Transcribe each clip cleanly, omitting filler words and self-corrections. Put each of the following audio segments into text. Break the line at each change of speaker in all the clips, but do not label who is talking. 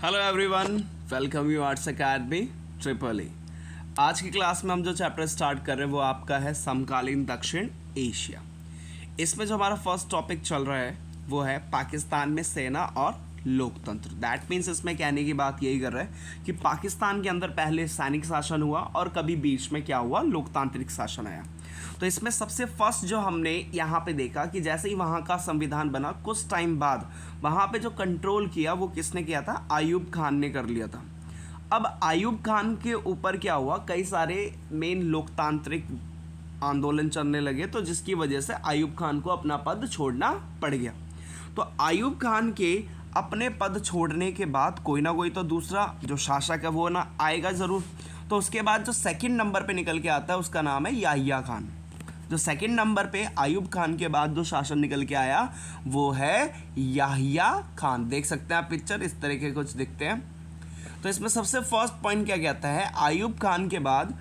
Hello everyone, welcome you arts academy triple A. आज की class में हम जो चैप्टर स्टार्ट कर रहे हैं वो आपका है समकालीन दक्षिण एशिया। इसमें जो हमारा फर्स्ट टॉपिक चल रहा है वो है पाकिस्तान में सेना और लोकतंत्र। दैट मीन्स इसमें कहने की बात यही कर रहा है कि पाकिस्तान के अंदर पहले सैनिक शासन हुआ और कभी बीच में क्या हुआ, लोकतांत्रिक शासन आया। तो इसमें सबसे फर्स्ट जो हमने यहाँ पे देखा कि जैसे ही वहाँ का संविधान बना कुछ टाइम बाद वहाँ पे जो कंट्रोल किया वो किसने किया था, आयूब खान ने कर लिया था। अब आयूब खान के ऊपर क्या हुआ, कई सारे मेन लोकतांत्रिक आंदोलन चलने लगे, तो जिसकी वजह से आयूब खान को अपना पद छोड़ना पड़ गया। तो आयूब खान के अपने पद छोड़ने के बाद कोई ना कोई तो दूसरा जो शासक है वो ना आएगा ज़रूर। तो उसके बाद जो सेकंड नंबर पे निकल के आता है उसका नाम है याहिया खान। जो सेकंड नंबर पे आयूब खान के बाद जो शासन निकल के आया वो है याहिया खान। देख सकते हैं आप पिक्चर, इस तरह के कुछ दिखते हैं। तो इसमें सबसे फर्स्ट पॉइंट क्या कहता है, आयूब खान के बाद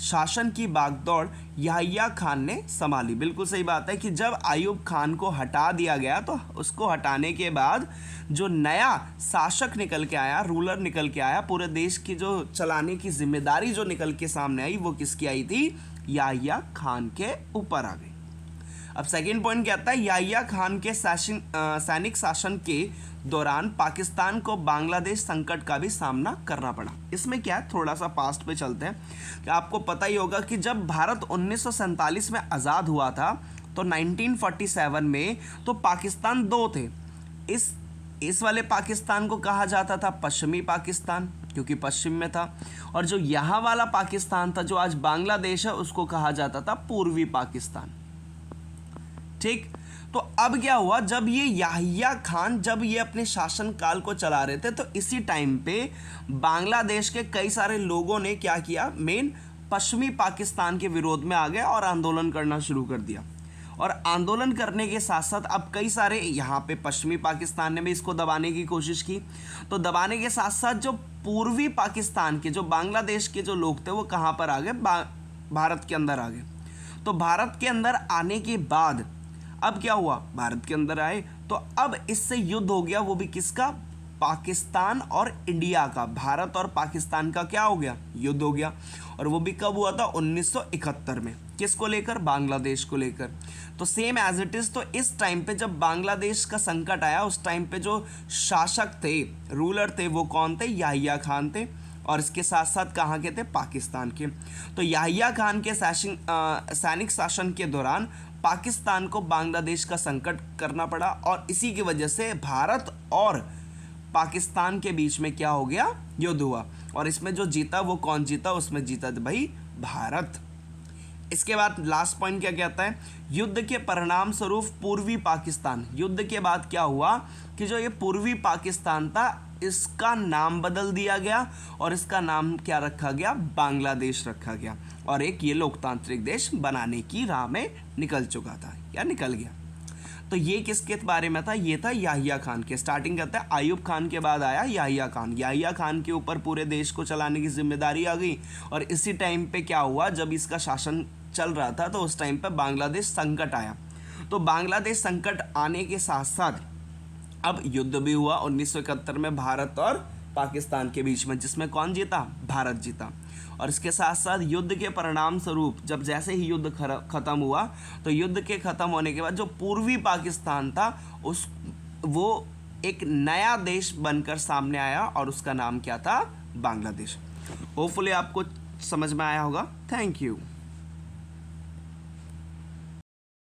शासन की बागडोर याहिया खान ने संभाली। बिल्कुल सही बात है कि जब आयूब खान को हटा दिया गया तो उसको हटाने के बाद जो नया शासक निकल के आया, रूलर निकल के आया, पूरे देश की जो चलाने की जिम्मेदारी जो निकल के सामने आई वो किसकी आई थी, याहिया खान के ऊपर आ गई। अब सेकंड पॉइंट क्या आता है, याहिया खान के सैनिक शासन के दौरान पाकिस्तान को बांग्लादेश संकट का भी सामना करना पड़ा। इसमें क्या है, थोड़ा सा पास्ट पे चलते हैं कि आपको पता ही होगा कि जब भारत 1947 में आज़ाद हुआ था तो 1947 में तो पाकिस्तान दो थे। इस वाले पाकिस्तान को कहा जाता था पश्चिमी पाकिस्तान क्योंकि पश्चिम में था, और जो यहाँ वाला पाकिस्तान था जो आज बांग्लादेश है उसको कहा जाता था पूर्वी पाकिस्तान। ठीक, तो अब क्या हुआ, जब ये याहिया खान जब ये अपने शासन काल को चला रहे थे तो इसी टाइम पे बांग्लादेश के कई सारे लोगों ने क्या किया, मेन पश्चिमी पाकिस्तान के विरोध में आ गए और आंदोलन करना शुरू कर दिया। और आंदोलन करने के साथ साथ अब कई सारे यहाँ पे पश्चिमी पाकिस्तान ने भी इसको दबाने की कोशिश की। तो दबाने के साथ साथ जो पूर्वी पाकिस्तान के जो बांग्लादेश के जो लोग थे वो कहाँ पर आ गए, भारत के अंदर आ गए। तो भारत के अंदर आने के बाद अब क्या हुआ, भारत के अंदर आए तो अब इससे युद्ध हो गया, वो भी किसका, पाकिस्तान और इंडिया का। भारत और पाकिस्तान का क्या हो गया, युद्ध हो गया। और वो भी कब हुआ था, 1971 में। किसको लेकर, बांग्लादेश को लेकर। तो सेम एज इट इज़, तो इस टाइम पे जब बांग्लादेश का संकट आया उस टाइम पे जो शासक थे, रूलर थे, वो कौन थे, याहिया खान थे। और इसके साथ साथ कहाँ के थे, पाकिस्तान के। तो याहिया खान के सैनिक शासन के दौरान पाकिस्तान को बांग्लादेश का संकट करना पड़ा और इसी की वजह से भारत और पाकिस्तान के बीच में क्या हो गया, युद्ध हुआ। और इसमें जो जीता वो कौन जीता, उसमें जीता भाई भारत। इसके बाद लास्ट पॉइंट क्या कहता है, युद्ध के परिणाम स्वरूप पूर्वी पाकिस्तान, युद्ध के बाद क्या हुआ कि जो ये पूर्वी पाकिस्तान था इसका नाम बदल दिया गया और इसका नाम क्या रखा गया, बांग्लादेश रखा गया। और एक ये लोकतांत्रिक देश बनाने की राह में निकल चुका था या निकल गया। तो ये किसके बारे में था, ये था याहिया खान के। स्टार्टिंग करता है आयूब खान के बाद आया याहिया खान। याहिया खान के ऊपर पूरे देश को चलाने की जिम्मेदारी आ गई। और इसी टाइम पे क्या हुआ, जब इसका शासन चल रहा था तो उस टाइम पे बांग्लादेश संकट आया। तो बांग्लादेश संकट आने के साथ साथ अब युद्ध भी हुआ 1971 में भारत और पाकिस्तान के बीच में, जिसमें कौन जीता, भारत जीता। और इसके साथ साथ युद्ध के परिणाम स्वरूप जब जैसे ही युद्ध खत्म हुआ तो युद्ध के खत्म होने के बाद जो पूर्वी पाकिस्तान था वो एक नया देश बनकर सामने आया और उसका नाम क्या था, बांग्लादेश। होपफुली आपको समझ में आया होगा। Thank you.